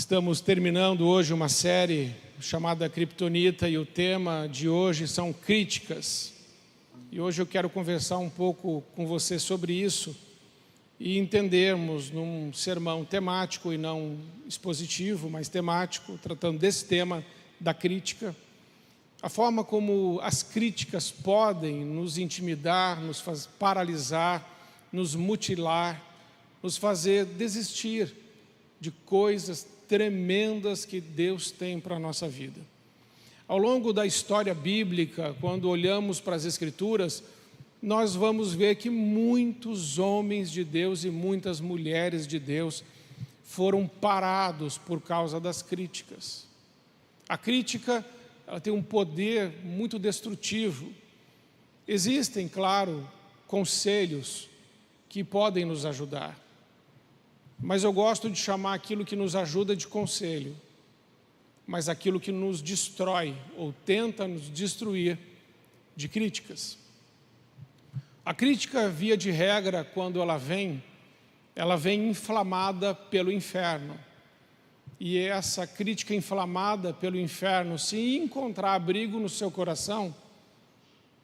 Estamos terminando hoje uma série chamada Kryptonita e o tema de hoje são críticas. E hoje eu quero conversar um pouco com você sobre isso e entendermos num sermão temático e não expositivo, mas temático, tratando desse tema da crítica, a forma como as críticas podem nos intimidar, nos paralisar, nos mutilar, nos fazer desistir de coisas tremendas que Deus tem para a nossa vida. Ao longo da história bíblica, quando olhamos para as Escrituras, nós vamos ver que muitos homens de Deus e muitas mulheres de Deus foram parados por causa das críticas. A crítica, ela tem um poder muito destrutivo. Existem, claro, conselhos que podem nos ajudar. Mas eu gosto de chamar aquilo que nos ajuda de conselho, mas aquilo que nos destrói ou tenta nos destruir de críticas. A crítica, via de regra, quando ela vem inflamada pelo inferno. E essa crítica inflamada pelo inferno, se encontrar abrigo no seu coração,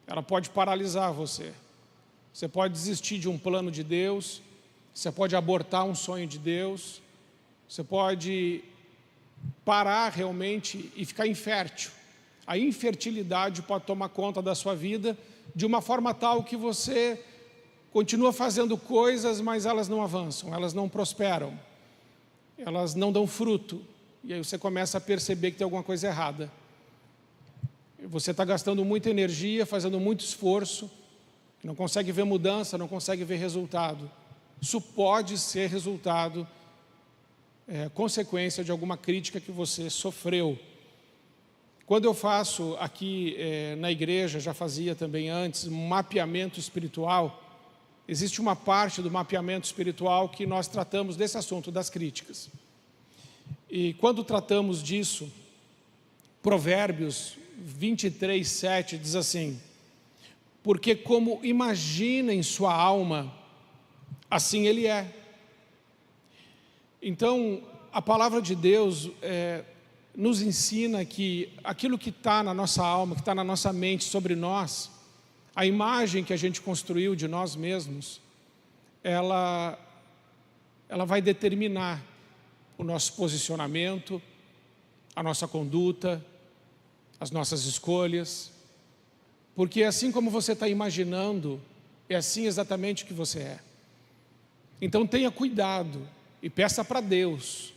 ela pode paralisar você. Você pode desistir de um plano de Deus, você pode abortar um sonho de Deus, você pode parar realmente e ficar infértil. A infertilidade pode tomar conta da sua vida de uma forma tal que você continua fazendo coisas, mas elas não avançam, elas não prosperam, elas não dão fruto. E aí você começa a perceber que tem alguma coisa errada. Você está gastando muita energia, fazendo muito esforço, não consegue ver mudança, não consegue ver resultado. Isso pode ser resultado, consequência de alguma crítica que você sofreu. Quando eu faço aqui na igreja, já fazia também antes, um mapeamento espiritual, existe uma parte do mapeamento espiritual que nós tratamos desse assunto, das críticas. E quando tratamos disso, Provérbios 23:7 diz assim: porque como imagina em sua alma, assim ele é. Então, a palavra de Deus nos ensina que aquilo que está na nossa alma, que está na nossa mente sobre nós, a imagem que a gente construiu de nós mesmos, ela vai determinar o nosso posicionamento, a nossa conduta, as nossas escolhas. Porque assim como você está imaginando, é assim exatamente que você é. Então tenha cuidado e peça para Deus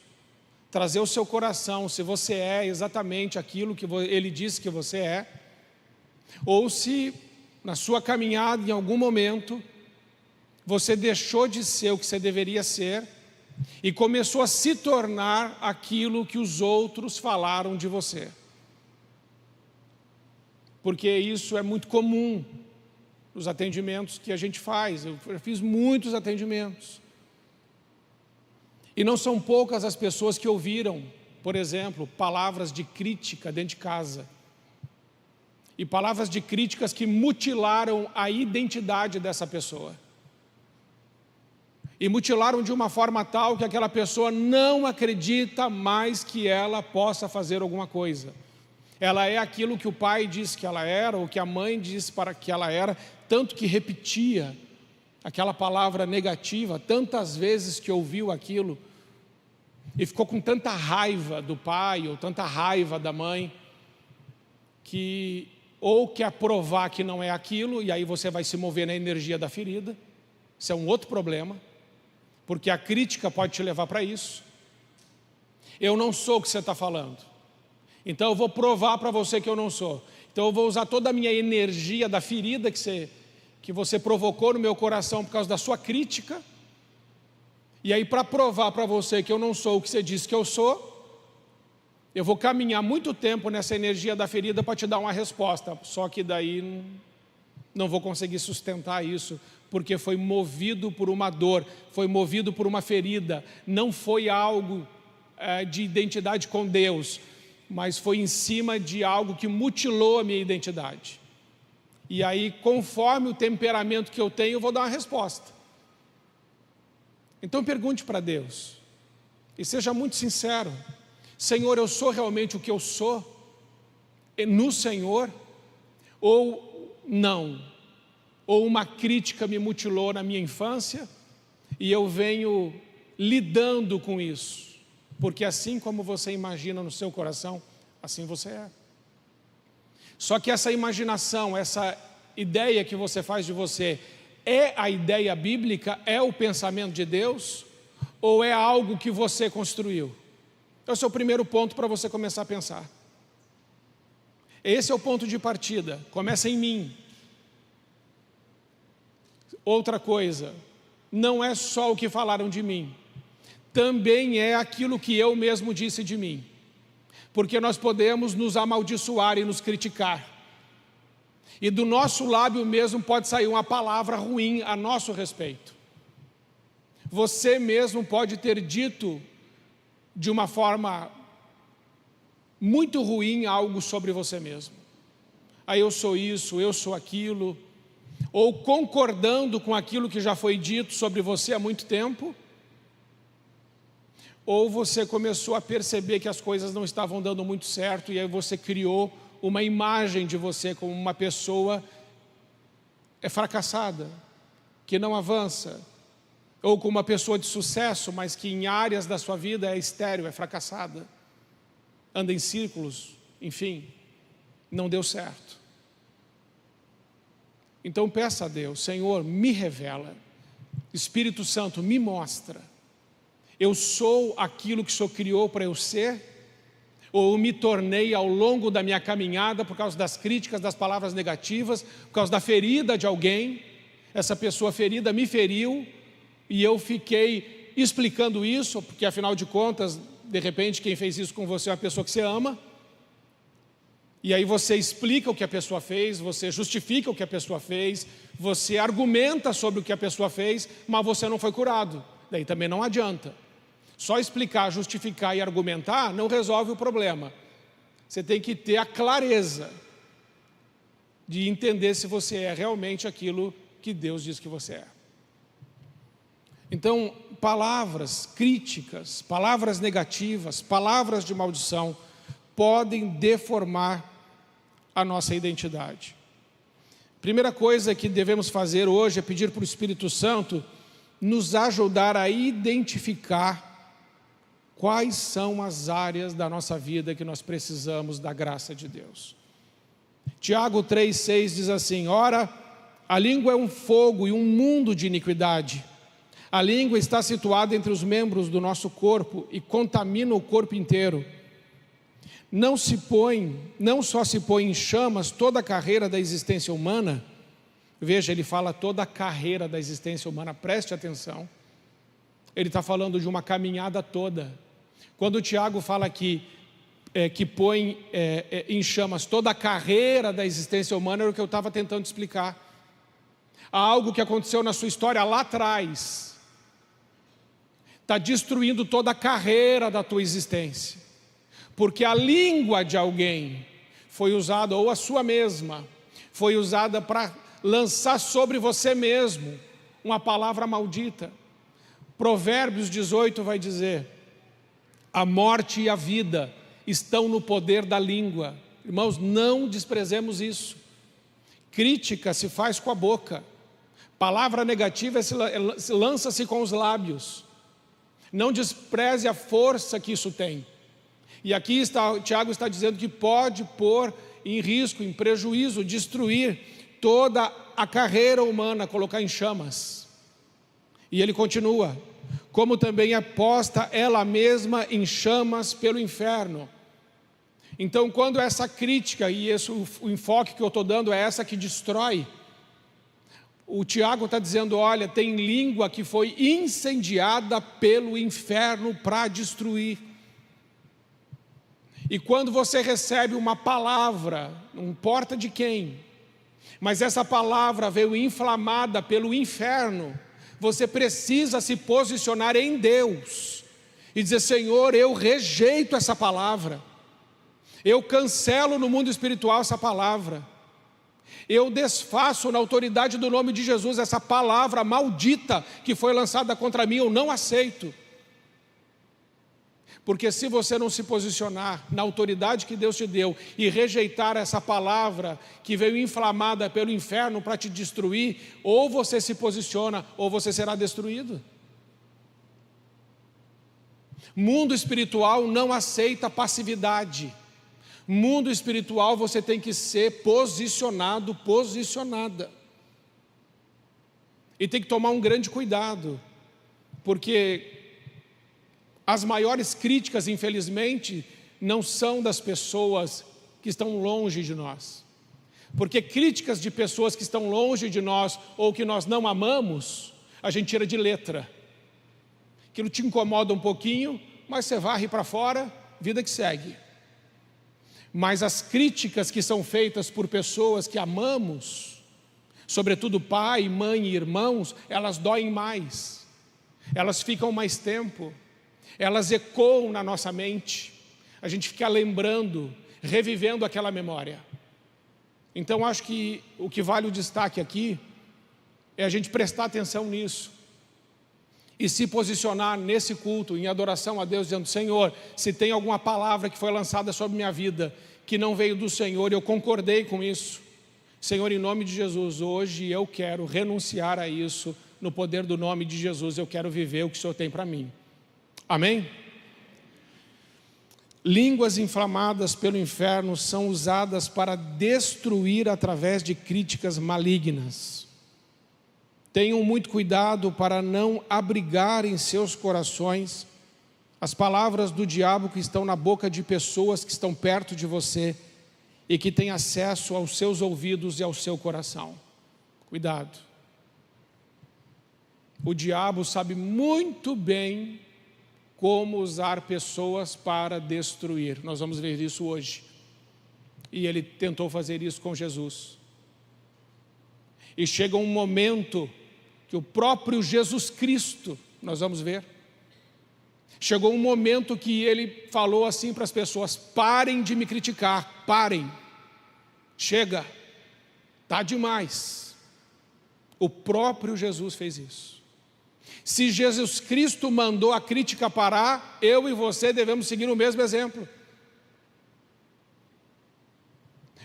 trazer o seu coração se você é exatamente aquilo que Ele disse que você é, ou se na sua caminhada em algum momento você deixou de ser o que você deveria ser e começou a se tornar aquilo que os outros falaram de você. Porque isso é muito comum nos atendimentos que a gente faz. Eu fiz muitos atendimentos. E não são poucas as pessoas que ouviram, por exemplo, palavras de crítica dentro de casa. E palavras de críticas que mutilaram a identidade dessa pessoa. E mutilaram de uma forma tal que aquela pessoa não acredita mais que ela possa fazer alguma coisa. Ela é aquilo que o pai disse que ela era, ou que a mãe disse para que ela era, tanto que repetia aquela palavra negativa, tantas vezes que ouviu aquilo, e ficou com tanta raiva do pai, ou tanta raiva da mãe, que ou quer provar que não é aquilo, e aí você vai se mover na energia da ferida. Isso é um outro problema, porque a crítica pode te levar para isso. Eu não sou o que você está falando. Então eu vou provar para você que eu não sou. Então eu vou usar toda a minha energia da ferida que você provocou no meu coração por causa da sua crítica. E aí, para provar para você que eu não sou o que você disse que eu sou, eu vou caminhar muito tempo nessa energia da ferida para te dar uma resposta. Só que daí não vou conseguir sustentar isso, porque foi movido por uma dor, foi movido por uma ferida. Não foi algo de identidade com Deus, mas foi em cima de algo que mutilou a minha identidade. E aí, conforme o temperamento que eu tenho, eu vou dar uma resposta. Então pergunte para Deus, e seja muito sincero. Senhor, eu sou realmente o que eu sou no Senhor? Ou não? Ou uma crítica me mutilou na minha infância e eu venho lidando com isso? Porque assim como você imagina no seu coração, assim você é. Só que essa imaginação, essa ideia que você faz de você, é a ideia bíblica, é o pensamento de Deus, ou é algo que você construiu? Esse é o primeiro ponto para você começar a pensar. Esse é o ponto de partida, começa em mim. Outra coisa, não é só o que falaram de mim, também é aquilo que eu mesmo disse de mim. Porque nós podemos nos amaldiçoar e nos criticar. E do nosso lábio mesmo pode sair uma palavra ruim a nosso respeito. Você mesmo pode ter dito de uma forma muito ruim algo sobre você mesmo. Aí eu sou isso, eu sou aquilo. Ou concordando com aquilo que já foi dito sobre você há muito tempo. Ou você começou a perceber que as coisas não estavam dando muito certo e aí você criou uma imagem de você como uma pessoa fracassada, que não avança, ou como uma pessoa de sucesso, mas que em áreas da sua vida é estéril, é fracassada, anda em círculos, enfim, não deu certo. Então peça a Deus, Senhor, me revela, Espírito Santo, me mostra. Eu sou aquilo que o Senhor criou para eu ser? Ou eu me tornei ao longo da minha caminhada por causa das críticas, das palavras negativas, por causa da ferida de alguém? Essa pessoa ferida me feriu e eu fiquei explicando isso, porque afinal de contas, de repente quem fez isso com você é uma pessoa que você ama. E aí você explica o que a pessoa fez, você justifica o que a pessoa fez, você argumenta sobre o que a pessoa fez, mas você não foi curado. Daí também não adianta. Só explicar, justificar e argumentar não resolve o problema. Você tem que ter a clareza de entender se você é realmente aquilo que Deus diz que você é. Então, palavras críticas, palavras negativas, palavras de maldição podem deformar a nossa identidade. Primeira coisa que devemos fazer hoje é pedir para o Espírito Santo nos ajudar a identificar quais são as áreas da nossa vida que nós precisamos da graça de Deus. Tiago 3,6 diz assim: ora, a língua é um fogo e um mundo de iniquidade. A língua está situada entre os membros do nosso corpo e contamina o corpo inteiro. Não só se põe em chamas toda a carreira da existência humana. Veja, ele fala toda a carreira da existência humana, preste atenção. Ele está falando de uma caminhada toda. Quando o Tiago fala aqui que põe em chamas toda a carreira da existência humana, era o que eu estava tentando explicar. Há algo que aconteceu na sua história lá atrás, está destruindo toda a carreira da tua existência, porque a língua de alguém foi usada, ou a sua mesma, foi usada para lançar sobre você mesmo uma palavra maldita. Provérbios 18 vai dizer: a morte e a vida estão no poder da língua. Irmãos, não desprezemos isso. Crítica se faz com a boca, palavra negativa lança-se com os lábios. Não despreze a força que isso tem. E aqui Tiago está dizendo que pode pôr em risco, em prejuízo, destruir toda a carreira humana, colocar em chamas. E ele continua: como também é posta ela mesma em chamas pelo inferno. Então, quando essa crítica, e o enfoque que eu estou dando é essa que destrói, o Tiago está dizendo: olha, tem língua que foi incendiada pelo inferno para destruir. E quando você recebe uma palavra, não importa de quem, mas essa palavra veio inflamada pelo inferno, você precisa se posicionar em Deus e dizer: Senhor, eu rejeito essa palavra, eu cancelo no mundo espiritual essa palavra, eu desfaço na autoridade do nome de Jesus essa palavra maldita que foi lançada contra mim, eu não aceito. Porque se você não se posicionar na autoridade que Deus te deu e rejeitar essa palavra que veio inflamada pelo inferno para te destruir, ou você se posiciona ou você será destruído. Mundo espiritual não aceita passividade. Mundo espiritual você tem que ser posicionado, posicionada. E tem que tomar um grande cuidado, porque as maiores críticas, infelizmente, não são das pessoas que estão longe de nós. Porque críticas de pessoas que estão longe de nós ou que nós não amamos, a gente tira de letra. Aquilo te incomoda um pouquinho, mas você varre para fora, vida que segue. Mas as críticas que são feitas por pessoas que amamos, sobretudo pai, mãe e irmãos, elas doem mais. Elas ficam mais tempo. Elas ecoam na nossa mente, a gente fica lembrando, revivendo aquela memória. Então acho que o que vale o destaque aqui é a gente prestar atenção nisso e se posicionar nesse culto, em adoração a Deus, dizendo: Senhor, se tem alguma palavra que foi lançada sobre minha vida, que não veio do Senhor, eu concordei com isso. Senhor, em nome de Jesus, hoje eu quero renunciar a isso, no poder do nome de Jesus, eu quero viver o que o Senhor tem para mim. Amém? Línguas inflamadas pelo inferno são usadas para destruir através de críticas malignas. Tenham muito cuidado para não abrigar em seus corações as palavras do diabo que estão na boca de pessoas que estão perto de você e que têm acesso aos seus ouvidos e ao seu coração. Cuidado. O diabo sabe muito bem como usar pessoas para destruir. Nós vamos ver isso hoje. E ele tentou fazer isso com Jesus. E chega um momento que o próprio Jesus Cristo, nós vamos ver, chegou um momento que ele falou assim para as pessoas: parem de me criticar, parem, chega, está demais. O próprio Jesus fez isso. Se Jesus Cristo mandou a crítica parar, eu e você devemos seguir o mesmo exemplo.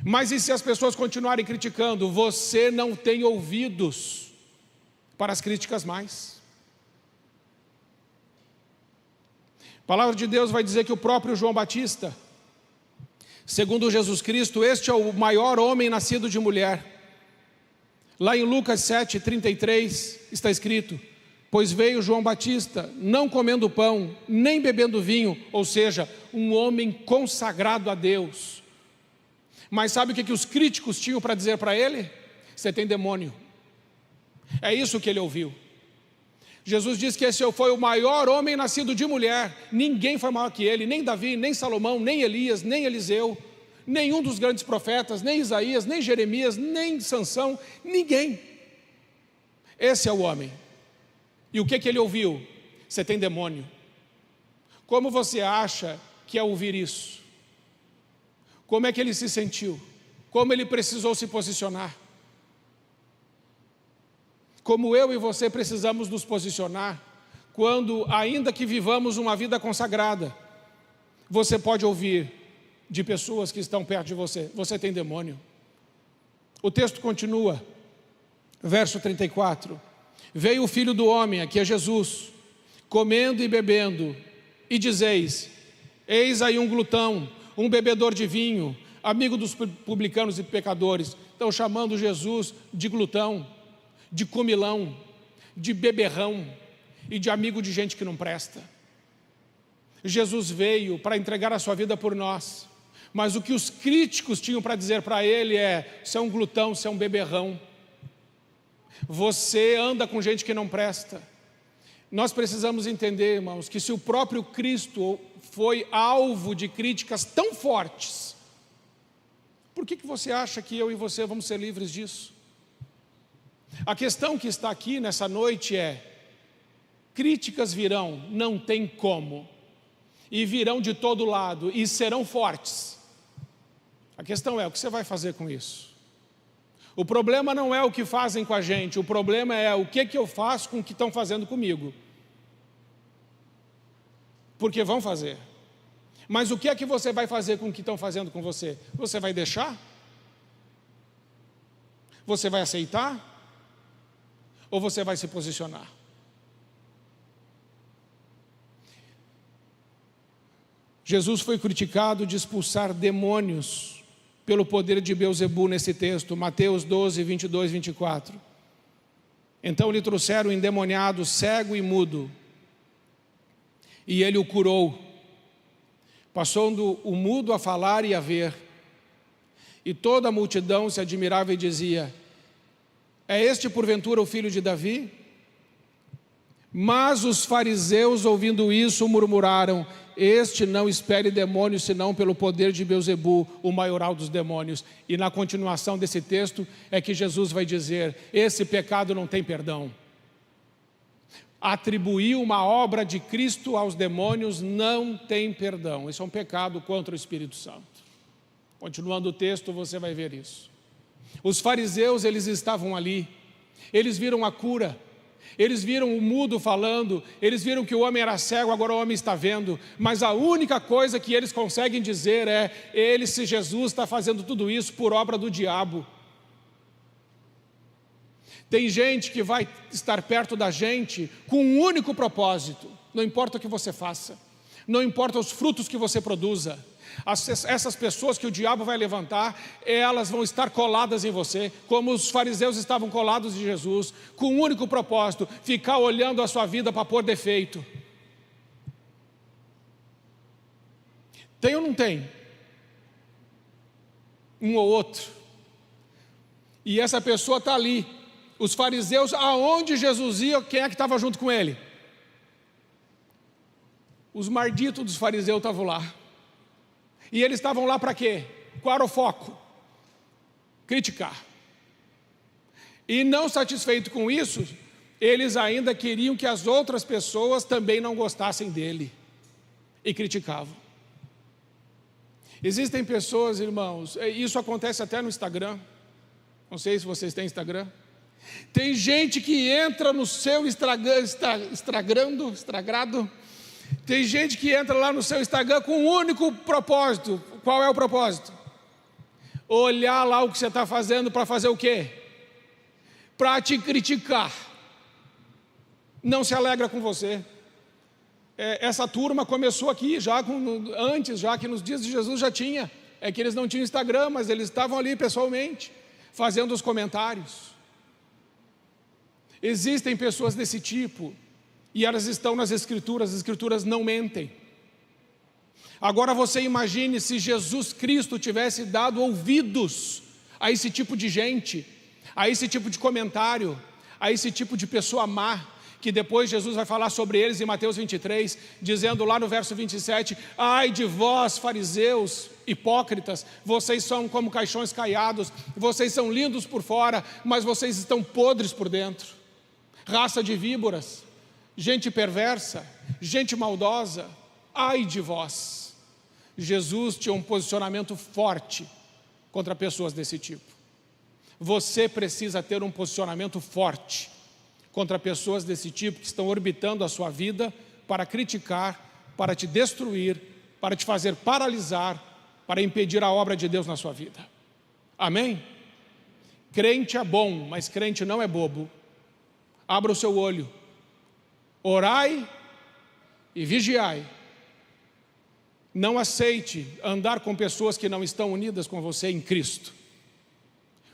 Mas e se as pessoas continuarem criticando? Você não tem ouvidos para as críticas mais. A palavra de Deus vai dizer que o próprio João Batista, segundo Jesus Cristo, este é o maior homem nascido de mulher. Lá em Lucas 7:33 está escrito: pois veio João Batista, não comendo pão, nem bebendo vinho, ou seja, um homem consagrado a Deus. Mas sabe o que os críticos tinham para dizer para ele? Você tem demônio. É isso que ele ouviu. Jesus disse que esse foi o maior homem nascido de mulher. Ninguém foi maior que ele, nem Davi, nem Salomão, nem Elias, nem Eliseu, nenhum dos grandes profetas, nem Isaías, nem Jeremias, nem Sansão, ninguém. Esse é o homem. E o que ele ouviu? Você tem demônio. Como você acha que é ouvir isso? Como é que ele se sentiu? Como ele precisou se posicionar? Como eu e você precisamos nos posicionar quando, ainda que vivamos uma vida consagrada, você pode ouvir de pessoas que estão perto de você: você tem demônio. O texto continua, verso 34. Veio o Filho do Homem, aqui é Jesus, comendo e bebendo, e dizeis: eis aí um glutão, um bebedor de vinho, amigo dos publicanos e pecadores. Estão chamando Jesus de glutão, de comilão, de beberrão e de amigo de gente que não presta. Jesus veio para entregar a sua vida por nós, mas o que os críticos tinham para dizer para ele é: você é um glutão, você é um beberrão. Você anda com gente que não presta. Nós precisamos entender, irmãos, que se o próprio Cristo foi alvo de críticas tão fortes, por que você acha que eu e você vamos ser livres disso? A questão que está aqui nessa noite é: críticas virão, não tem como, e virão de todo lado, e serão fortes. A questão é: o que você vai fazer com isso? O problema não é o que fazem com a gente, o problema é o que eu faço com o que estão fazendo comigo. porque vão fazer. Mas o que é que você vai fazer com o que estão fazendo com você? Você vai deixar? Você vai aceitar? Ou você vai se posicionar? Jesus foi criticado de expulsar demônios pelo poder de Beelzebul nesse texto, Mateus 12, 22, 24. Então lhe trouxeram o endemoniado, cego e mudo, e ele o curou, passando o mudo a falar e a ver. E toda a multidão se admirava e dizia: é este porventura o filho de Davi? Mas os fariseus, ouvindo isso, murmuraram: este não espere demônios, senão pelo poder de Beelzebul, o maioral dos demônios. E na continuação desse texto é que Jesus vai dizer: esse pecado não tem perdão. Atribuir uma obra de Cristo aos demônios não tem perdão. Isso é um pecado contra o Espírito Santo. Continuando o texto, você vai ver isso. Os fariseus, eles estavam ali, eles viram a cura, eles viram o mudo falando, eles viram que o homem era cego, agora o homem está vendo, mas a única coisa que eles conseguem dizer é: se Jesus está fazendo tudo isso por obra do diabo. Tem gente que vai estar perto da gente com um único propósito, não importa o que você faça, não importa os frutos que você produza. Essas pessoas que o diabo vai levantar, elas vão estar coladas em você, como os fariseus estavam colados em Jesus, com um único propósito: ficar olhando a sua vida para pôr defeito. Tem ou não tem? Um ou outro. E essa pessoa está ali. Os fariseus, aonde Jesus ia, quem é que estava junto com ele? Os malditos dos fariseus estavam lá. E eles estavam lá para quê? Qual era o foco? Criticar. E não satisfeito com isso, eles ainda queriam que as outras pessoas também não gostassem dele. E criticavam. Existem pessoas, irmãos, isso acontece até no Instagram. Não sei se vocês têm Instagram. Tem gente que entra no seu estragado. Tem gente que entra lá no seu Instagram com um único propósito. Qual é o propósito? Olhar lá o que você está fazendo para fazer o quê? Para te criticar. Não se alegra com você. Essa turma começou aqui antes, já que nos dias de Jesus já tinha. É que eles não tinham Instagram, mas eles estavam ali pessoalmente, fazendo os comentários. Existem pessoas desse tipo, e elas estão nas Escrituras, as Escrituras não mentem. Agora você imagine se Jesus Cristo tivesse dado ouvidos a esse tipo de gente, a esse tipo de comentário, a esse tipo de pessoa má, que depois Jesus vai falar sobre eles em Mateus 23, dizendo lá no verso 27, ai de vós fariseus, hipócritas, vocês são como caixões caiados, vocês são lindos por fora, mas vocês estão podres por dentro. Raça de víboras, gente perversa, gente maldosa, ai de vós. Jesus tinha um posicionamento forte contra pessoas desse tipo. Você precisa ter um posicionamento forte contra pessoas desse tipo que estão orbitando a sua vida para criticar, para te destruir, para te fazer paralisar, para impedir a obra de Deus na sua vida. Amém? Crente é bom, mas crente não é bobo. Abra o seu olho, orai e vigiai. Não aceite andar com pessoas que não estão unidas com você em Cristo.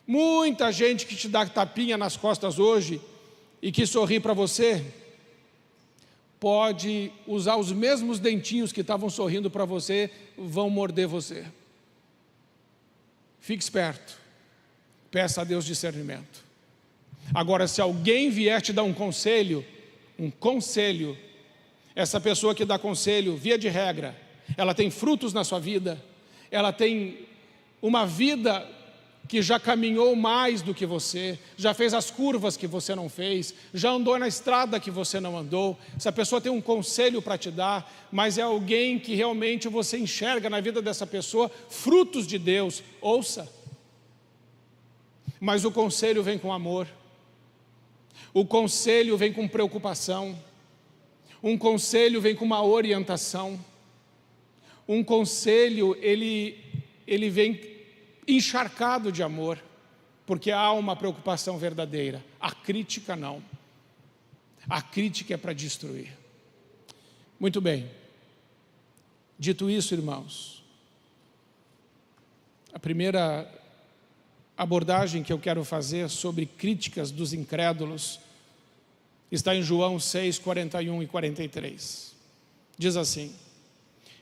Muita gente que te dá tapinha nas costas hoje e que sorri para você, pode usar os mesmos dentinhos que estavam sorrindo para você, vão morder você. Fique esperto, peça a Deus discernimento. Agora, se alguém vier te dar um conselho, essa pessoa que dá conselho, via de regra, ela tem frutos na sua vida, ela tem uma vida que já caminhou mais do que você, já fez as curvas que você não fez, já andou na estrada que você não andou. Essa pessoa tem um conselho para te dar, mas é alguém que realmente você enxerga na vida dessa pessoa frutos de Deus. Ouça. Mas o conselho vem com amor. O conselho vem com preocupação. Um conselho vem com uma orientação. Um conselho, ele vem encharcado de amor, porque há uma preocupação verdadeira. A crítica não. A crítica é para destruir. Muito bem. Dito isso, irmãos, a primeira abordagem que eu quero fazer sobre críticas dos incrédulos está em João 6, 41 e 43. Diz assim: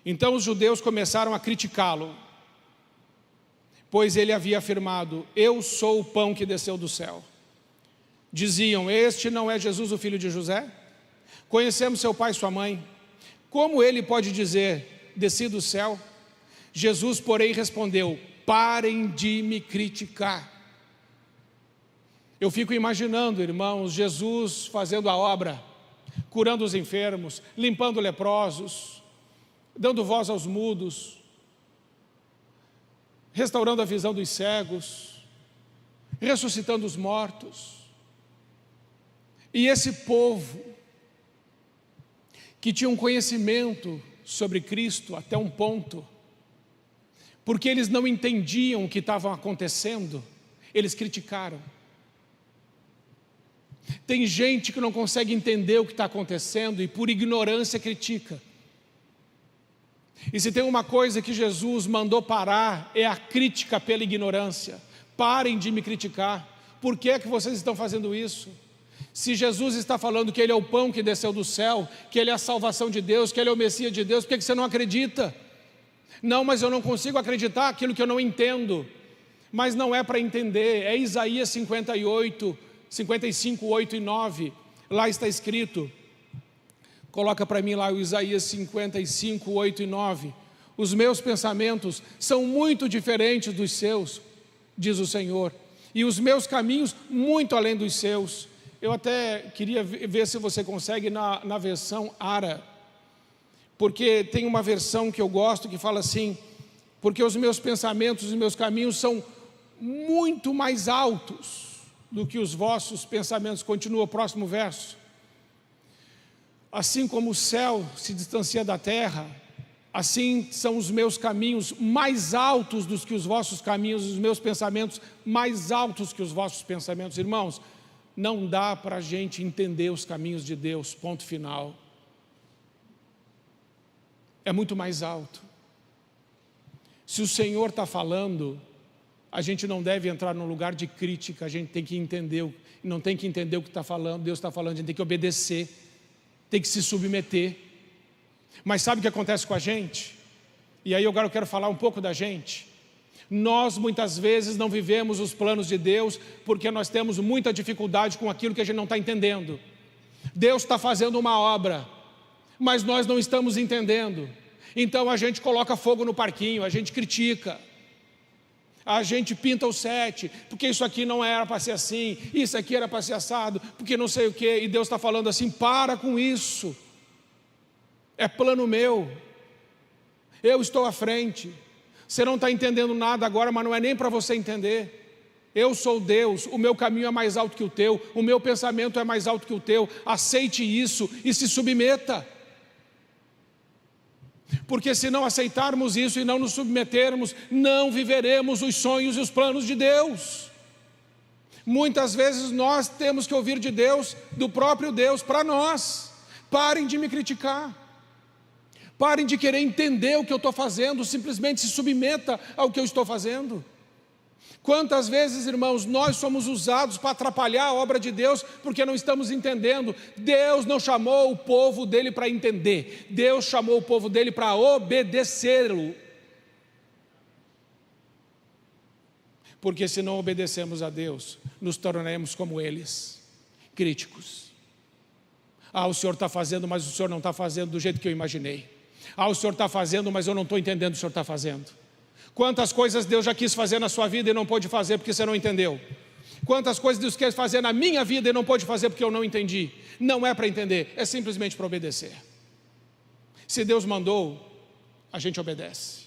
então os judeus começaram a criticá-lo, pois ele havia afirmado: eu sou o pão que desceu do céu. Diziam: este não é Jesus, o filho de José? Conhecemos seu pai e sua mãe. Como ele pode dizer: desci do céu? Jesus, porém, respondeu: parem de me criticar. Eu fico imaginando, irmãos, Jesus fazendo a obra, curando os enfermos, limpando leprosos, dando voz aos mudos, restaurando a visão dos cegos, ressuscitando os mortos. E esse povo, que tinha um conhecimento sobre Cristo até um ponto, porque eles não entendiam o que estava acontecendo, eles criticaram. Tem gente que não consegue entender o que está acontecendo e por ignorância critica. E se tem uma coisa que Jesus mandou parar, é a crítica pela ignorância. Parem de me criticar. Por que é que vocês estão fazendo isso? Se Jesus está falando que Ele é o pão que desceu do céu, que Ele é a salvação de Deus, que Ele é o Messias de Deus, por que você não acredita? Não, mas eu não consigo acreditar aquilo que eu não entendo. Mas não é para entender, é Isaías 58, 55, 8 e 9. Lá está escrito, coloca para mim lá o Isaías 55, 8 e 9. Os meus pensamentos são muito diferentes dos seus, diz o Senhor, e os meus caminhos muito além dos seus. Eu até queria ver se você consegue na versão Ara, porque tem uma versão que eu gosto que fala assim: porque os meus pensamentos e meus caminhos são muito mais altos do que os vossos pensamentos. Continua o próximo verso. Assim como o céu se distancia da terra, assim são os meus caminhos mais altos do que os vossos caminhos, os meus pensamentos mais altos que os vossos pensamentos. Irmãos, não dá para a gente entender os caminhos de Deus, ponto final. É muito mais alto. Se o Senhor está falando, a gente não deve entrar num lugar de crítica, a gente tem que entender, não tem que entender o que está falando, Deus está falando, a gente tem que obedecer, tem que se submeter. Mas sabe o que acontece com a gente? E aí agora eu quero falar um pouco da gente. Nós muitas vezes não vivemos os planos de Deus, porque nós temos muita dificuldade com aquilo que a gente não está entendendo. Deus está fazendo uma obra, mas nós não estamos entendendo. Então a gente coloca fogo no parquinho, a gente critica, a gente pinta o set, porque isso aqui não era para ser assim, isso aqui era para ser assado, porque não sei o que, e Deus está falando assim: para com isso, é plano meu, eu estou à frente, você não está entendendo nada agora, mas não é nem para você entender. Eu sou Deus, o meu caminho é mais alto que o teu, o meu pensamento é mais alto que o teu, aceite isso e se submeta. Porque se não aceitarmos isso e não nos submetermos, não viveremos os sonhos e os planos de Deus. Muitas vezes nós temos que ouvir de Deus, do próprio Deus, para nós. Parem de me criticar. Parem de querer entender o que eu estou fazendo, simplesmente se submeta ao que eu estou fazendo. Quantas vezes, irmãos, nós somos usados para atrapalhar a obra de Deus, porque não estamos entendendo. Deus não chamou o povo dele para entender, Deus chamou o povo dele para obedecê-lo. Porque se não obedecemos a Deus, nos tornaremos como eles, críticos. O Senhor está fazendo, mas o Senhor não está fazendo do jeito que eu imaginei. O Senhor está fazendo, mas eu não estou entendendo o que o Senhor está fazendo. Quantas coisas Deus já quis fazer na sua vida e não pôde fazer porque você não entendeu? Quantas coisas Deus quer fazer na minha vida e não pôde fazer porque eu não entendi? Não é para entender, é simplesmente para obedecer. Se Deus mandou, a gente obedece.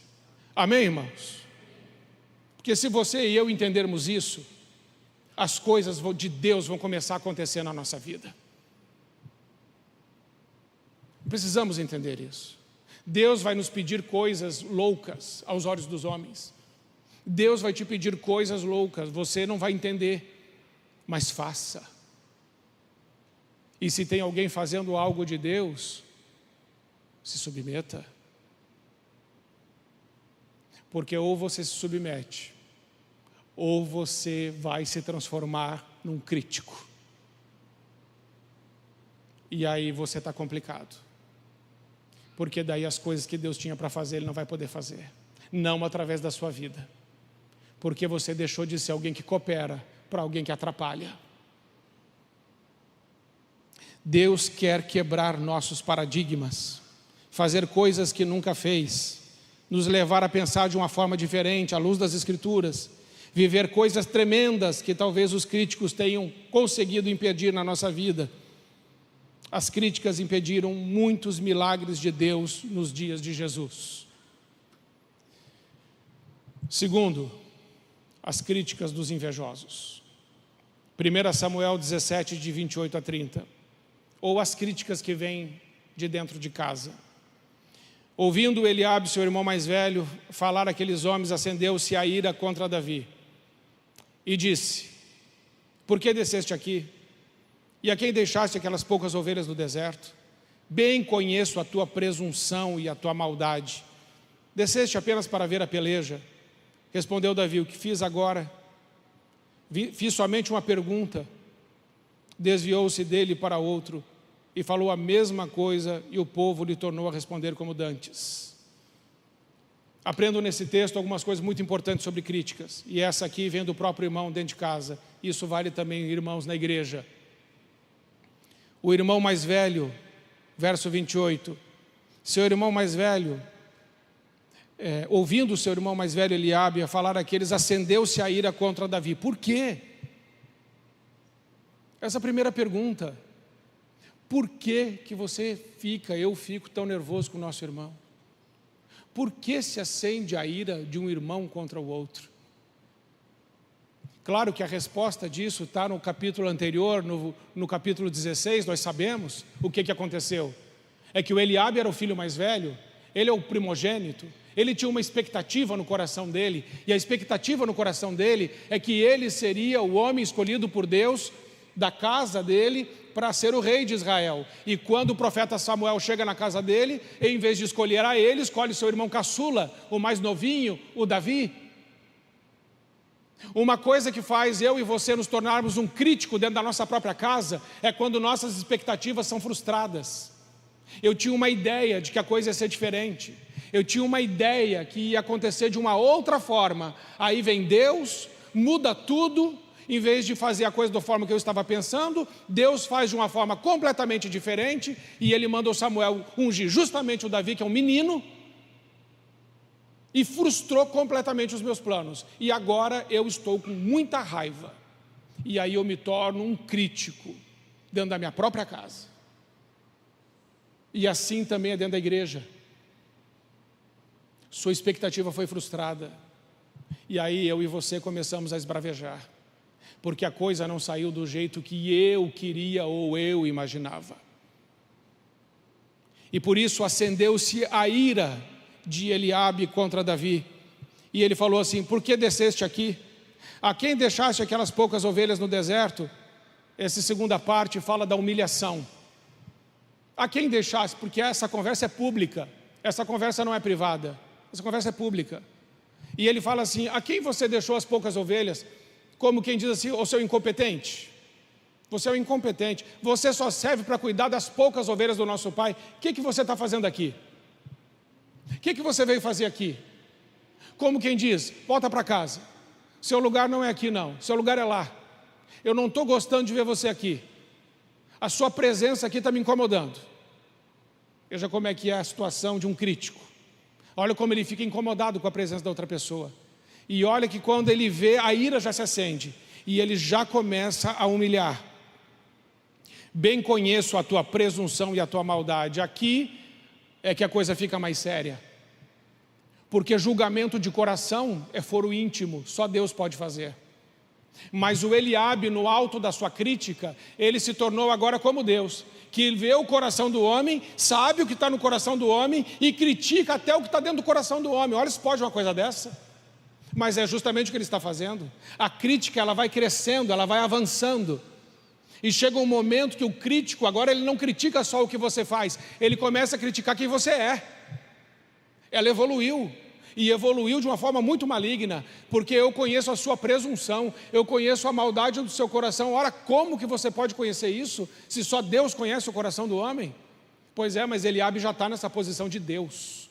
Amém, irmãos? Porque se você e eu entendermos isso, as coisas de Deus vão começar a acontecer na nossa vida. Precisamos entender isso. Deus vai nos pedir coisas loucas aos olhos dos homens. Deus vai te pedir coisas loucas, você não vai entender, mas faça. E se tem alguém fazendo algo de Deus, se submeta. Porque ou você se submete, ou você vai se transformar num crítico. E aí você está complicado. Porque daí as coisas que Deus tinha para fazer, Ele não vai poder fazer. Não através da sua vida. Porque você deixou de ser alguém que coopera para alguém que atrapalha. Deus quer quebrar nossos paradigmas, fazer coisas que nunca fez, nos levar a pensar de uma forma diferente, à luz das Escrituras, viver coisas tremendas que talvez os críticos tenham conseguido impedir na nossa vida. As críticas impediram muitos milagres de Deus nos dias de Jesus. Segundo, as críticas dos invejosos. 1 Samuel 17, de 28 a 30. Ou as críticas que vêm de dentro de casa. Ouvindo Eliabe, seu irmão mais velho, falar aqueles homens, acendeu-se a ira contra Davi. E disse: por que desceste aqui? E a quem deixaste aquelas poucas ovelhas no deserto? Bem conheço a tua presunção e a tua maldade. Desceste apenas para ver a peleja? Respondeu Davi: o que fiz agora? Fiz somente uma pergunta. Desviou-se dele para outro e falou a mesma coisa, e o povo lhe tornou a responder como dantes. Aprendo nesse texto algumas coisas muito importantes sobre críticas, e essa aqui vem do próprio irmão dentro de casa. Isso vale também, irmãos, na igreja. O irmão mais velho, verso 28, seu irmão mais velho, ouvindo o seu irmão mais velho Eliabe a falar aqueles, acendeu-se a ira contra Davi. Por quê? Essa é a primeira pergunta. Por que que eu fico tão nervoso com o nosso irmão? Por que se acende a ira de um irmão contra o outro? Claro que a resposta disso está no capítulo anterior, no capítulo 16, nós sabemos o que aconteceu. É que o Eliabe era o filho mais velho, ele é o primogênito, ele tinha uma expectativa no coração dele, e a expectativa no coração dele é que ele seria o homem escolhido por Deus, da casa dele, para ser o rei de Israel. E quando o profeta Samuel chega na casa dele, em vez de escolher a ele, escolhe seu irmão caçula, o mais novinho, o Davi. Uma coisa que faz eu e você nos tornarmos um crítico dentro da nossa própria casa é quando nossas expectativas são frustradas. Eu tinha uma ideia de que a coisa ia ser diferente. Eu tinha uma ideia que ia acontecer de uma outra forma. Aí vem Deus, muda tudo. Em vez de fazer a coisa da forma que eu estava pensando, Deus faz de uma forma completamente diferente. E Ele manda o Samuel ungir justamente o Davi, que é um menino, e frustrou completamente os meus planos. E agora eu estou com muita raiva. E aí eu me torno um crítico dentro da minha própria casa. E assim também é dentro da igreja. Sua expectativa foi frustrada. E aí eu e você começamos a esbravejar. Porque a coisa não saiu do jeito que eu queria ou eu imaginava. E por isso acendeu-se a ira de Eliabe contra Davi. E ele falou assim: por que desceste aqui? A quem deixaste aquelas poucas ovelhas no deserto? Essa segunda parte fala da humilhação. A quem deixaste? Porque essa conversa é pública. Essa conversa não é privada. Essa conversa é pública. E ele fala assim: a quem você deixou as poucas ovelhas? Como quem diz assim: ô seu incompetente, você é um incompetente, você só serve para cuidar das poucas ovelhas do nosso pai. O que você está fazendo aqui? O que você veio fazer aqui? Como quem diz: volta para casa, seu lugar não é aqui não, seu lugar é lá. Eu não estou gostando de ver você aqui, a sua presença aqui está me incomodando. Veja como é que é a situação de um crítico. Olha como ele fica incomodado com a presença da outra pessoa. E olha que quando ele vê, a ira já se acende. E ele já começa a humilhar. Bem conheço a tua presunção e a tua maldade. Aqui é que a coisa fica mais séria. Porque julgamento de coração é foro íntimo. Só Deus pode fazer. Mas o Eliabe, no alto da sua crítica, ele se tornou agora como Deus, que vê o coração do homem, sabe o que está no coração do homem e critica até o que está dentro do coração do homem. Olha se pode uma coisa dessa. Mas é justamente o que ele está fazendo. A crítica, ela vai crescendo, ela vai avançando. E chega um momento que o crítico, agora ele não critica só o que você faz, ele começa a criticar quem você é. Ela evoluiu. E evoluiu de uma forma muito maligna, porque eu conheço a sua presunção, eu conheço a maldade do seu coração. Ora, como que você pode conhecer isso, se só Deus conhece o coração do homem? Pois é, mas Eliabe já está nessa posição de Deus.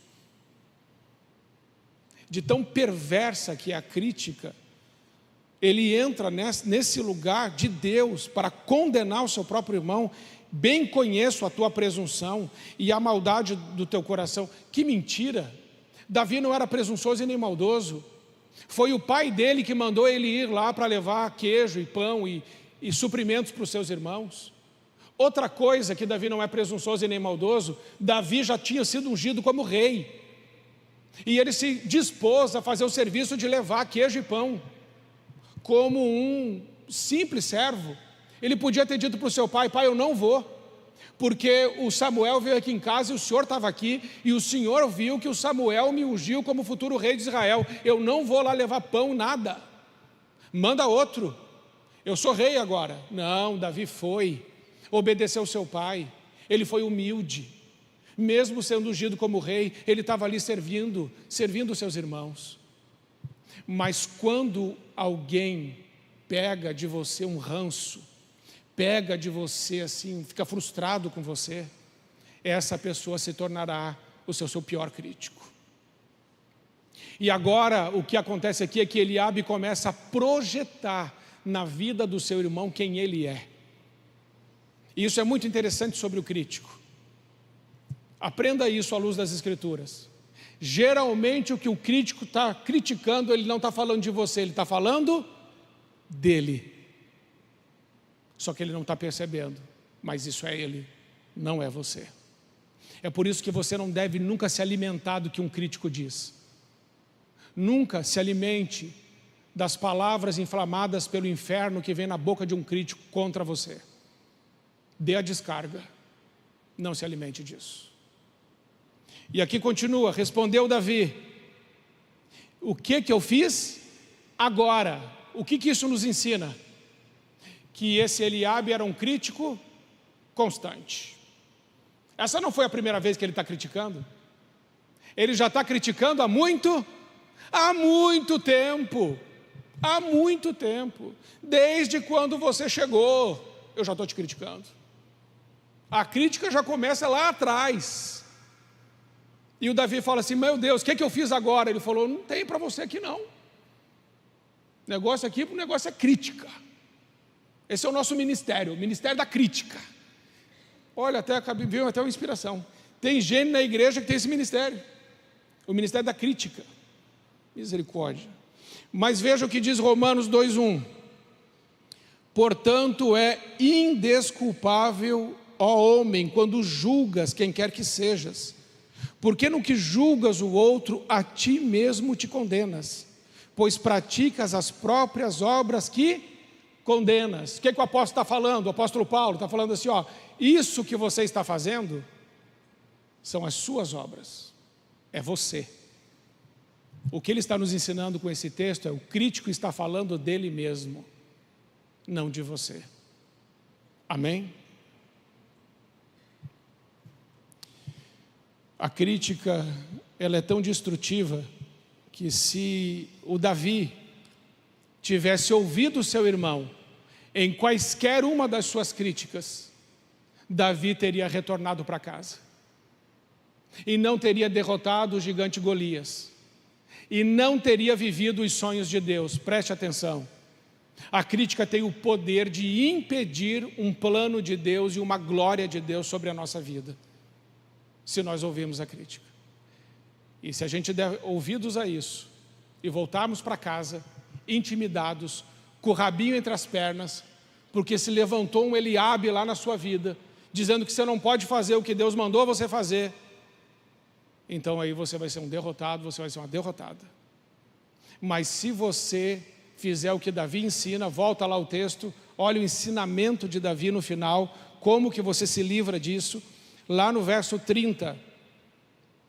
De tão perversa que é a crítica, ele entra nesse lugar de Deus para condenar o seu próprio irmão. Bem conheço a tua presunção e a maldade do teu coração. Que mentira! Davi não era presunçoso e nem maldoso. Foi o pai dele que mandou ele ir lá para levar queijo e pão e suprimentos para os seus irmãos. Outra coisa que Davi não é presunçoso e nem maldoso, Davi já tinha sido ungido como rei. E ele se dispôs a fazer o serviço de levar queijo e pão. Como um simples servo, ele podia ter dito para o seu pai: pai, eu não vou. Porque o Samuel veio aqui em casa e o senhor estava aqui, e o senhor viu que o Samuel me ungiu como futuro rei de Israel. Eu não vou lá levar pão, nada. Manda outro. Eu sou rei agora. Não, Davi foi. Obedeceu seu pai. Ele foi humilde. Mesmo sendo ungido como rei, ele estava ali servindo os seus irmãos. Mas quando alguém pega de você um ranço, pega de você assim, fica frustrado com você, essa pessoa se tornará o seu pior crítico. E agora o que acontece aqui é que Eliabe começa a projetar na vida do seu irmão quem ele é. E isso é muito interessante sobre o crítico. Aprenda isso à luz das Escrituras. Geralmente o que o crítico está criticando, ele não está falando de você, ele está falando dele. Só que ele não está percebendo, mas isso é ele, não é você. É por isso que você não deve nunca se alimentar do que um crítico diz. Nunca se alimente das palavras inflamadas pelo inferno que vem na boca de um crítico contra você. Dê a descarga, não se alimente disso. E aqui continua, respondeu Davi: o que eu fiz agora? O que isso nos ensina? Que esse Eliabe era um crítico constante. Essa não foi a primeira vez que ele está criticando. Ele já está criticando há muito tempo. Há muito tempo. Desde quando você chegou, eu já estou te criticando. A crítica já começa lá atrás. E o Davi fala assim: meu Deus, o que eu fiz agora? Ele falou: não tem para você aqui não. O negócio aqui, o negócio é crítica. Esse é o nosso ministério, o ministério da crítica. Olha, veio até uma inspiração. Tem gente na igreja que tem esse ministério, o ministério da crítica. Misericórdia. Mas veja o que diz Romanos 2:1. Portanto é indesculpável, ó homem, quando julgas quem quer que sejas, porque no que julgas o outro, a ti mesmo te condenas, pois praticas as próprias obras que condenas. O que o apóstolo está falando? O apóstolo Paulo está falando assim: ó, isso que você está fazendo são as suas obras, é você. O que ele está nos ensinando com esse texto é: o crítico está falando dele mesmo, não de você. Amém? A crítica, ela é tão destrutiva que se o Davi tivesse ouvido o seu irmão em quaisquer uma das suas críticas, Davi teria retornado para casa e não teria derrotado o gigante Golias e não teria vivido os sonhos de Deus. Preste atenção, a crítica tem o poder de impedir um plano de Deus e uma glória de Deus sobre a nossa vida, se nós ouvirmos a crítica. E se a gente der ouvidos a isso e voltarmos para casa intimidados, com o rabinho entre as pernas, porque se levantou um Eliabe lá na sua vida, dizendo que você não pode fazer o que Deus mandou você fazer, então aí você vai ser um derrotado, você vai ser uma derrotada. Mas se você fizer o que Davi ensina, volta lá o texto, olha o ensinamento de Davi no final, como que você se livra disso. Lá no verso 30,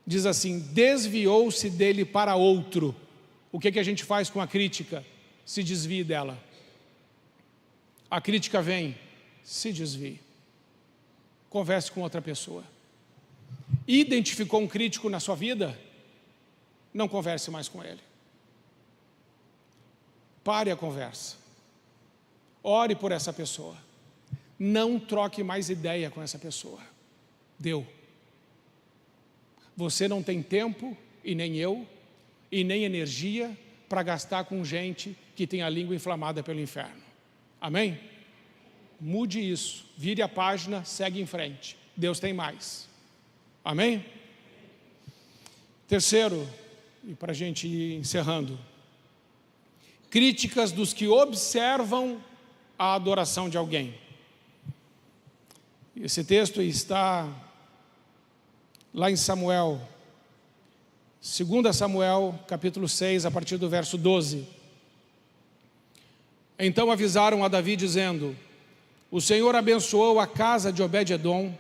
diz assim: desviou-se dele para outro. O que a gente faz com a crítica? Se desvie dela. A crítica vem, se desvie. Converse com outra pessoa. Identificou um crítico na sua vida? Não converse mais com ele. Pare a conversa. Ore por essa pessoa. Não troque mais ideia com essa pessoa. Deu. Você não tem tempo, e nem eu, e nem energia para gastar com gente que tem a língua inflamada pelo inferno. Amém? Mude isso, vire a página, segue em frente. Deus tem mais. Amém? Terceiro, e para a gente ir encerrando, críticas dos que observam a adoração de alguém. Esse texto está lá em Samuel, 2 Samuel, capítulo 6, a partir do verso 12. Então avisaram a Davi, dizendo: o Senhor abençoou a casa de Obed-edom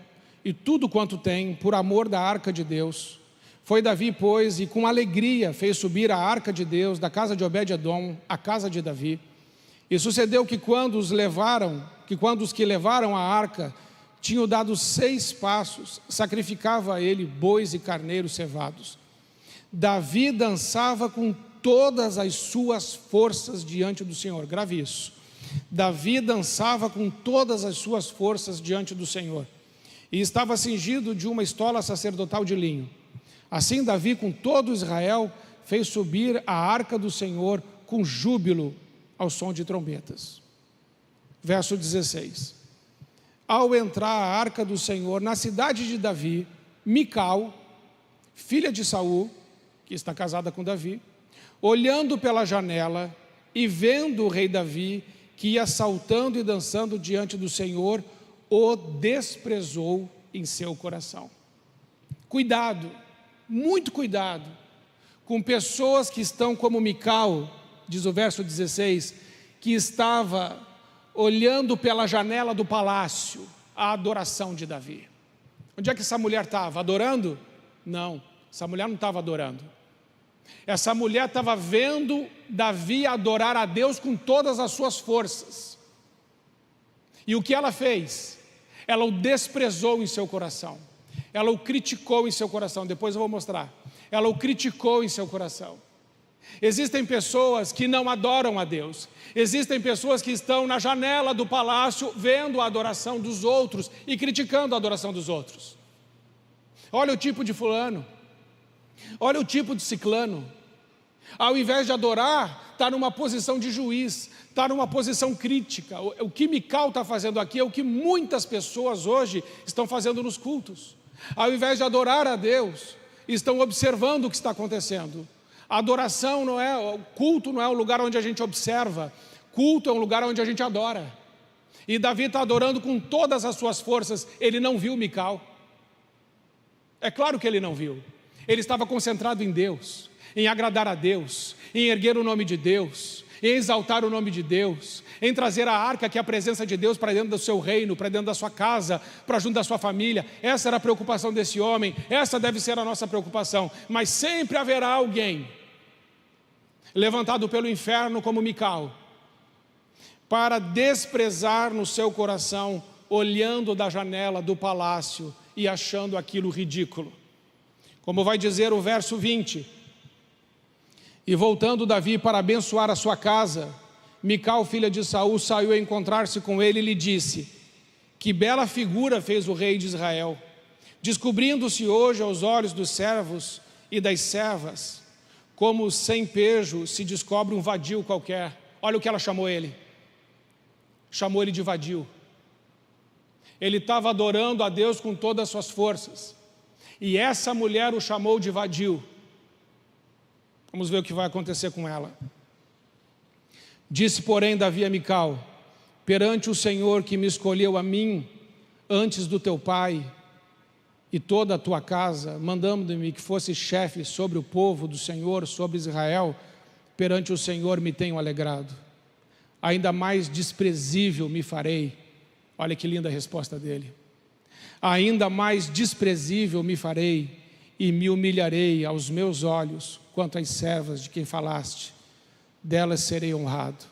e tudo quanto tem, por amor da arca de Deus. Foi Davi, pois, e com alegria fez subir a arca de Deus da casa de Obed-edom à casa de Davi. E sucedeu que quando os que levaram a arca tinham dado 6 passos, sacrificava a ele bois e carneiros cevados. Davi dançava com todas as suas forças diante do Senhor. Grave isso. Davi dançava com todas as suas forças diante do Senhor. E estava cingido de uma estola sacerdotal de linho. Assim Davi, com todo Israel, fez subir a arca do Senhor com júbilo ao som de trombetas. Verso 16. Ao entrar a arca do Senhor na cidade de Davi, Mical, filha de Saul, que está casada com Davi, olhando pela janela e vendo o rei Davi, que ia saltando e dançando diante do Senhor, o desprezou em seu coração. Cuidado, muito cuidado, com pessoas que estão como Mical, diz o verso 16, que estava olhando pela janela do palácio a adoração de Davi. Onde é que essa mulher estava? Adorando? Não, essa mulher não estava adorando. Essa mulher estava vendo Davi adorar a Deus com todas as suas forças. E o que ela fez? Ela o desprezou em seu coração. Ela o criticou em seu coração. Depois eu vou mostrar. Ela o criticou em seu coração. Existem pessoas que não adoram a Deus. Existem pessoas que estão na janela do palácio vendo a adoração dos outros e criticando a adoração dos outros. Olha o tipo de fulano. Olha o tipo de ciclano. Ao invés de adorar, está numa posição de juiz, está numa posição crítica. O que Mical está fazendo aqui é o que muitas pessoas hoje estão fazendo nos cultos. Ao invés de adorar a Deus, estão observando o que está acontecendo. A adoração não é, o culto não é um lugar onde a gente observa, culto é um lugar onde a gente adora. E Davi está adorando com todas as suas forças. Ele não viu Mical. É claro que ele não viu. Ele estava concentrado em Deus, em agradar a Deus, em erguer o nome de Deus, em exaltar o nome de Deus, em trazer a arca, que é a presença de Deus, para dentro do seu reino, para dentro da sua casa, para junto da sua família. Essa era a preocupação desse homem, essa deve ser a nossa preocupação. Mas sempre haverá alguém levantado pelo inferno como Mical, para desprezar no seu coração, olhando da janela do palácio e achando aquilo ridículo. Como vai dizer o verso 20: e voltando Davi para abençoar a sua casa, Mical, filha de Saul, saiu a encontrar-se com ele e lhe disse: que bela figura fez o rei de Israel, descobrindo-se hoje aos olhos dos servos e das servas, como sem pejo se descobre um vadio qualquer. Olha o que ela chamou ele. Chamou ele de vadio. Ele estava adorando a Deus com todas as suas forças. E essa mulher o chamou de vadio. Vamos ver o que vai acontecer com ela. Disse, porém, Davi a Mical: perante o Senhor que me escolheu a mim, antes do teu pai e toda a tua casa, mandando-me que fosse chefe sobre o povo do Senhor, sobre Israel, perante o Senhor me tenho alegrado, ainda mais desprezível me farei. Olha que linda a resposta dele. Ainda mais desprezível me farei e me humilharei aos meus olhos quanto às servas de quem falaste, delas serei honrado.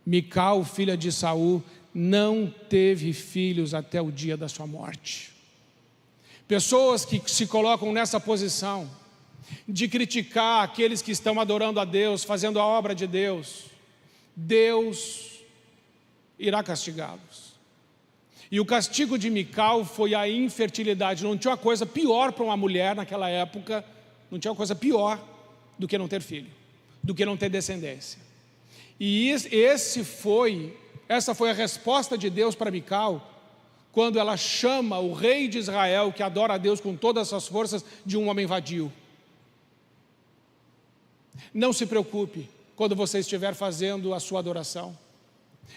Mical, filha de Saul, não teve filhos até o dia da sua morte. Pessoas que se colocam nessa posição de criticar aqueles que estão adorando a Deus, fazendo a obra de Deus, Deus irá castigá-los. E o castigo de Mical foi a infertilidade. Não tinha uma coisa pior para uma mulher naquela época, não tinha uma coisa pior do que não ter filho, do que não ter descendência. E essa foi a resposta de Deus para Mical, quando ela chama o rei de Israel, que adora a Deus com todas as suas forças, de um homem vadio. Não se preocupe quando você estiver fazendo a sua adoração.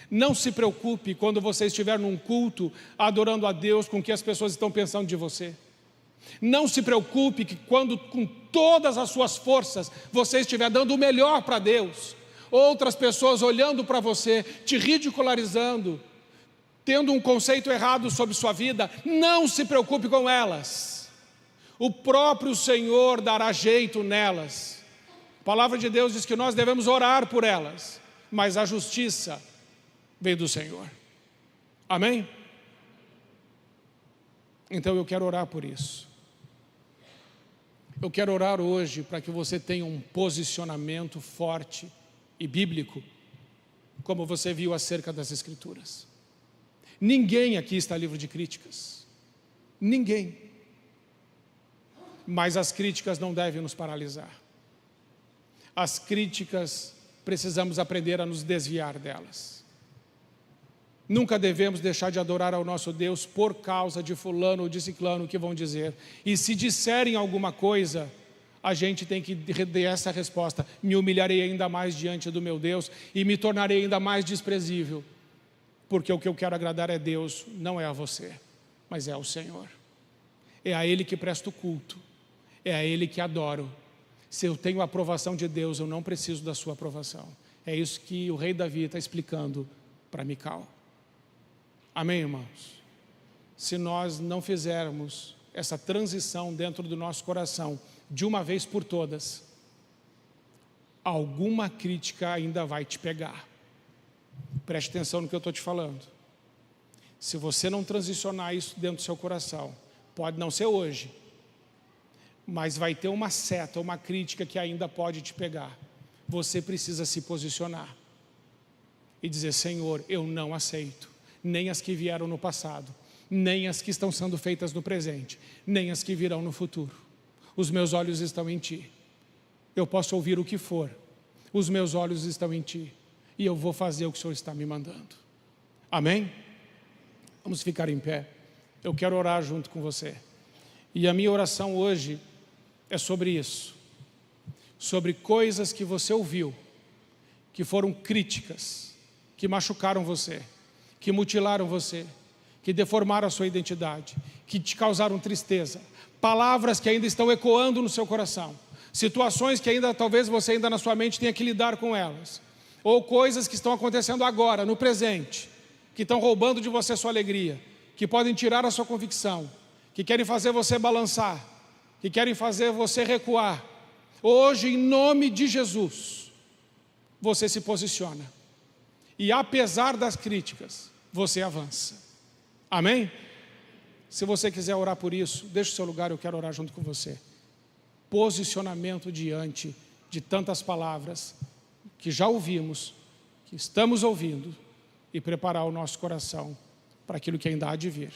Não se preocupe quando você estiver num culto adorando a Deus com o que as pessoas estão pensando de você. Não se preocupe que quando com todas as suas forças você estiver dando o melhor para Deus, outras pessoas olhando para você, te ridicularizando, tendo um conceito errado sobre sua vida, não se preocupe com elas. O próprio Senhor dará jeito nelas. A palavra de Deus diz que nós devemos orar por elas, mas a justiça vem do Senhor. Amém? Então eu quero orar por isso. Eu quero orar hoje para que você tenha um posicionamento forte e bíblico, como você viu acerca das Escrituras. Ninguém aqui está livre de críticas. Ninguém. Mas as críticas não devem nos paralisar. As críticas, precisamos aprender a nos desviar delas. Nunca devemos deixar de adorar ao nosso Deus por causa de fulano ou de ciclano que vão dizer. E se disserem alguma coisa, a gente tem que dar essa resposta: me humilharei ainda mais diante do meu Deus e me tornarei ainda mais desprezível, porque o que eu quero agradar é Deus, não é a você, mas é ao Senhor. É a Ele que presto culto, é a Ele que adoro. Se eu tenho a aprovação de Deus, eu não preciso da sua aprovação. É isso que o rei Davi está explicando para Mical. Amém, irmãos? Se nós não fizermos essa transição dentro do nosso coração, de uma vez por todas, alguma crítica ainda vai te pegar. Preste atenção no que eu estou te falando. Se você não transicionar isso dentro do seu coração, pode não ser hoje, mas vai ter uma seta, uma crítica que ainda pode te pegar. Você precisa se posicionar e dizer: Senhor, eu não aceito nem as que vieram no passado, nem as que estão sendo feitas no presente, nem as que virão no futuro. Os meus olhos estão em Ti. Eu posso ouvir o que for, os meus olhos estão em Ti, e eu vou fazer o que o Senhor está me mandando. Amém? Vamos ficar em pé. Eu quero orar junto com você. E a minha oração hoje é sobre isso. Sobre coisas que você ouviu, que foram críticas, que machucaram você, que mutilaram você, que deformaram a sua identidade, que te causaram tristeza. Palavras que ainda estão ecoando no seu coração. Situações que ainda, talvez você ainda na sua mente tenha que lidar com elas. Ou coisas que estão acontecendo agora, no presente, que estão roubando de você a sua alegria, que podem tirar a sua convicção, que querem fazer você balançar, que querem fazer você recuar. Hoje, em nome de Jesus, você se posiciona. E apesar das críticas, você avança. Amém? Se você quiser orar por isso, deixe o seu lugar, eu quero orar junto com você. Posicionamento diante de tantas palavras que já ouvimos, que estamos ouvindo, e preparar o nosso coração para aquilo que ainda há de vir.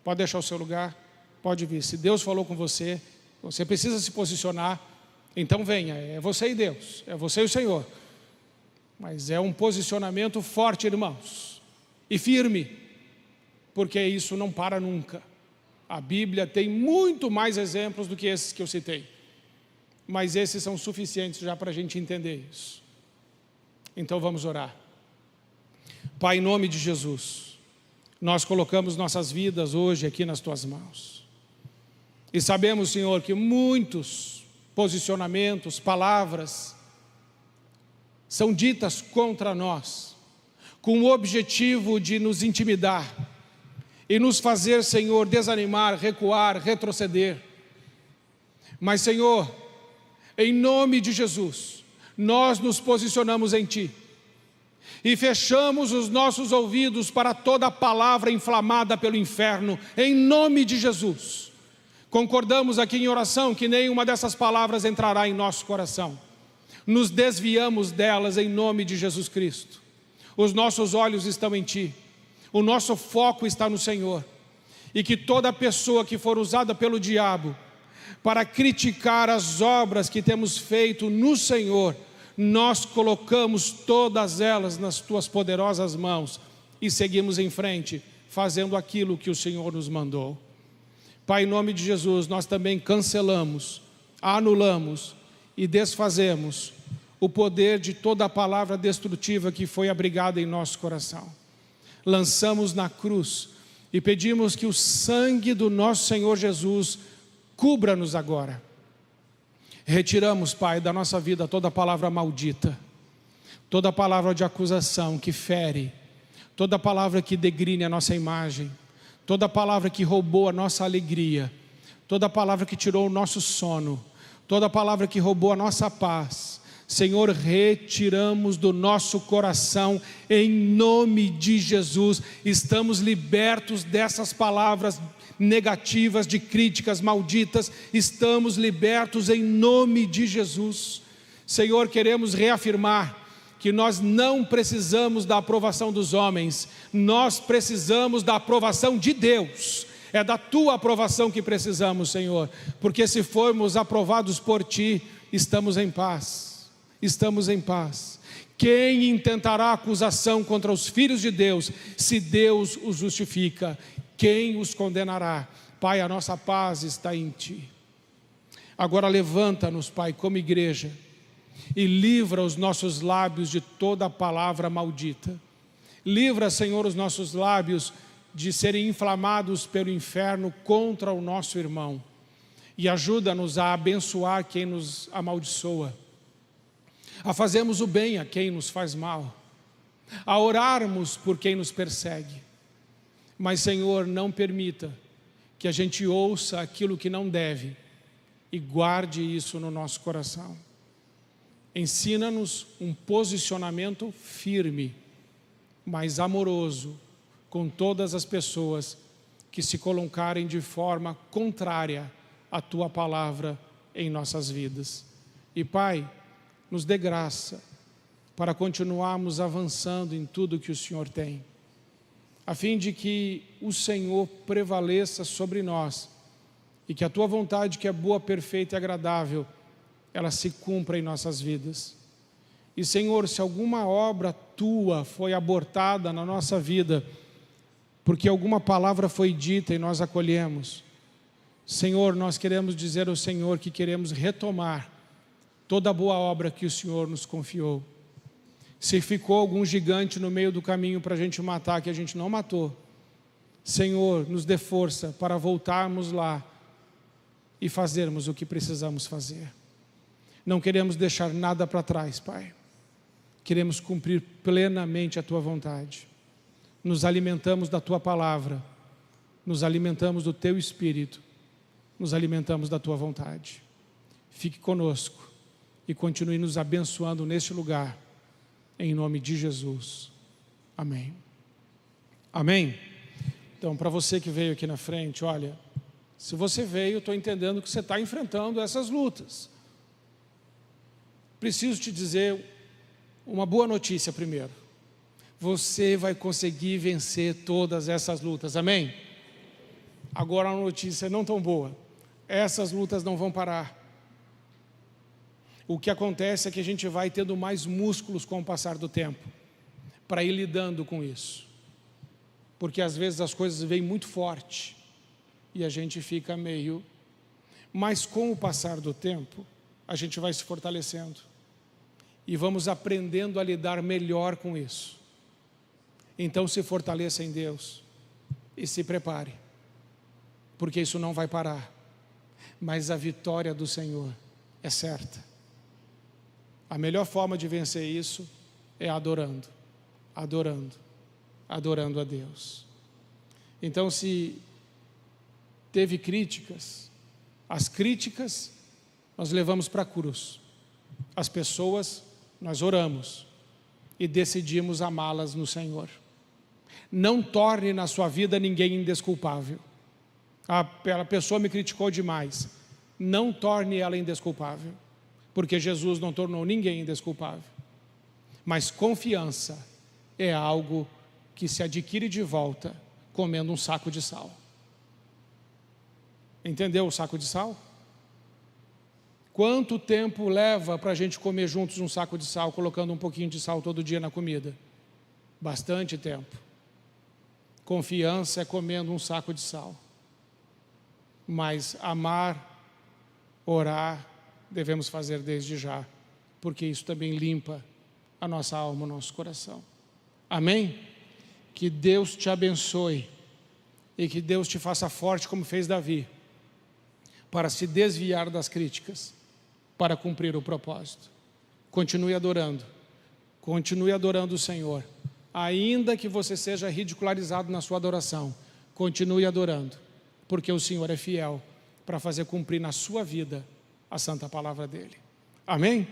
Pode deixar o seu lugar, pode vir. Se Deus falou com você, você precisa se posicionar, então venha. É você e Deus, é você e o Senhor. Mas é um posicionamento forte, irmãos, e firme, porque isso não para nunca. A Bíblia tem muito mais exemplos do que esses que eu citei, mas esses são suficientes já para a gente entender isso. Então vamos orar. Pai, em nome de Jesus, nós colocamos nossas vidas hoje aqui nas Tuas mãos. E sabemos, Senhor, que muitos posicionamentos, palavras, são ditas contra nós, com o objetivo de nos intimidar e nos fazer, Senhor, desanimar, recuar, retroceder. Mas, Senhor, em nome de Jesus, nós nos posicionamos em Ti e fechamos os nossos ouvidos para toda palavra inflamada pelo inferno, em nome de Jesus. Concordamos aqui em oração que nenhuma dessas palavras entrará em nosso coração. Nos desviamos delas em nome de Jesus Cristo. Os nossos olhos estão em Ti, o nosso foco está no Senhor, e que toda pessoa que for usada pelo diabo para criticar as obras que temos feito no Senhor, nós colocamos todas elas nas Tuas poderosas mãos e seguimos em frente, fazendo aquilo que o Senhor nos mandou. Pai, em nome de Jesus, nós também cancelamos, anulamos e desfazemos o poder de toda a palavra destrutiva que foi abrigada em nosso coração. Lançamos na cruz e pedimos que o sangue do nosso Senhor Jesus cubra-nos agora. Retiramos, Pai, da nossa vida toda palavra maldita, toda palavra de acusação que fere, toda palavra que degrine a nossa imagem, toda palavra que roubou a nossa alegria, toda palavra que tirou o nosso sono, toda palavra que roubou a nossa paz. Senhor, retiramos do nosso coração, em nome de Jesus. Estamos libertos dessas palavras negativas, de críticas malditas, estamos libertos em nome de Jesus. Senhor, queremos reafirmar que nós não precisamos da aprovação dos homens, nós precisamos da aprovação de Deus. É da Tua aprovação que precisamos, Senhor, porque se formos aprovados por Ti, estamos em paz. Estamos em paz. Quem intentará acusação contra os filhos de Deus, se Deus os justifica? Quem os condenará? Pai, a nossa paz está em Ti. Agora levanta-nos, Pai, como igreja, e livra os nossos lábios de toda palavra maldita. Livra, Senhor, os nossos lábios de serem inflamados pelo inferno contra o nosso irmão. E ajuda-nos a abençoar quem nos amaldiçoa, a fazermos o bem a quem nos faz mal, a orarmos por quem nos persegue. Mas, Senhor, não permita que a gente ouça aquilo que não deve e guarde isso no nosso coração. Ensina-nos um posicionamento firme, mas amoroso, com todas as pessoas que se colocarem de forma contrária à Tua palavra em nossas vidas. E, Pai, nos dê graça para continuarmos avançando em tudo que o Senhor tem, a fim de que o Senhor prevaleça sobre nós e que a Tua vontade, que é boa, perfeita e agradável, ela se cumpra em nossas vidas. E, Senhor, se alguma obra Tua foi abortada na nossa vida, porque alguma palavra foi dita e nós acolhemos, Senhor, nós queremos dizer ao Senhor que queremos retomar toda a boa obra que o Senhor nos confiou. Se ficou algum gigante no meio do caminho para a gente matar, que a gente não matou, Senhor, nos dê força para voltarmos lá e fazermos o que precisamos fazer. Não queremos deixar nada para trás, Pai. Queremos cumprir plenamente a Tua vontade. Nos alimentamos da Tua palavra, nos alimentamos do Teu Espírito, nos alimentamos da Tua vontade. Fique conosco e continue nos abençoando neste lugar, em nome de Jesus. Amém. Amém? Então, para você que veio aqui na frente, olha, se você veio, estou entendendo que você está enfrentando essas lutas. Preciso te dizer uma boa notícia primeiro. Você vai conseguir vencer todas essas lutas, amém? Agora uma notícia não tão boa. Essas lutas não vão parar. O que acontece é que a gente vai tendo mais músculos com o passar do tempo, para ir lidando com isso. Porque às vezes as coisas vêm muito forte, e a gente fica meio... Mas com o passar do tempo, a gente vai se fortalecendo, e vamos aprendendo a lidar melhor com isso. Então se fortaleça em Deus, e se prepare, porque isso não vai parar, mas a vitória do Senhor é certa. A melhor forma de vencer isso é adorando, adorando, adorando a Deus. Então, se teve críticas, as críticas nós levamos para a cruz. As pessoas nós oramos e decidimos amá-las no Senhor. Não torne na sua vida ninguém indesculpável. A pessoa me criticou demais. Não torne ela indesculpável, porque Jesus não tornou ninguém indesculpável. Mas confiança é algo que se adquire de volta comendo um saco de sal. Entendeu o saco de sal? Quanto tempo leva para a gente comer juntos um saco de sal, colocando um pouquinho de sal todo dia na comida? Bastante tempo. Confiança é comendo um saco de sal. Mas amar, orar, devemos fazer desde já, porque isso também limpa a nossa alma, o nosso coração. Amém? Que Deus te abençoe e que Deus te faça forte como fez Davi, para se desviar das críticas, para cumprir o propósito. Continue adorando o Senhor, ainda que você seja ridicularizado na sua adoração, continue adorando, porque o Senhor é fiel para fazer cumprir na sua vida a santa palavra dEle. Amém?